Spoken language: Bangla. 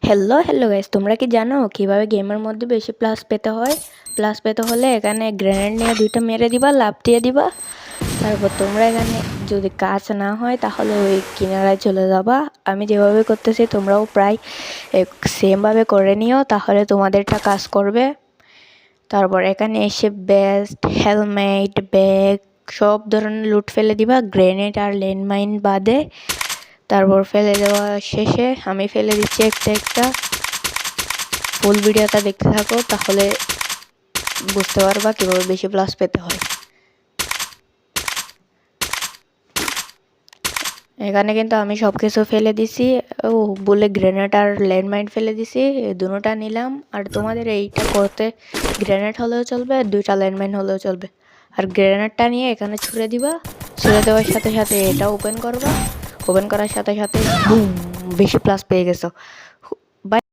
হ্যালো হ্যালো গাইস, তোমরা কি জানো কিভাবে গেমের মধ্যে বেশি প্লাস পেতে হয়? প্লাস পেতে হলে এখানে গ্রেনেড নিয়ে দুইটা মেরে দিবা, লাফ দিয়ে দিবা। তারপর তোমরা এখানে যদি কাজ না হয় তাহলে ওই কিনারায় চলে যাবা। আমি যেভাবে করতেছি তোমরাও প্রায় সেমভাবে করে নিও, তাহলে তোমাদেরটা কাজ করবে। তারপর এখানে এসে বেস্ট হেলমেট, ব্যাগ, সব ধরনের লুট ফেলে দিবা, গ্রেনেড আর ল্যান্ডমাইন বাদে। তারপর ফেলে দেওয়া শেষে আমি ফেলে দিচ্ছি একটা একটা। ফুল ভিডিওটা দেখতে থাকো, তাহলে বুঝতে পারবা কীভাবে বেশি প্লাস পেতে হয়। এখানে কিন্তু আমি সব কিছু ফেলে দিছি, ও বলে গ্রেনেড আর ল্যান্ডমাইন ফেলে দিছি, দুটোটা নিলাম। আর তোমাদের এইটা করতে গ্রেনেড হলেও চলবে, দুইটা ল্যান্ডমাইন হলেও চলবে। আর গ্রেনেডটা নিয়ে এখানে ছুঁড়ে দিবা, ছুঁড়ে দেওয়ার সাথে সাথে এটা ওপেন করবা, ওপেন করার সাথে সাথে বুম, বেশি প্লাস পেয়ে গেছো।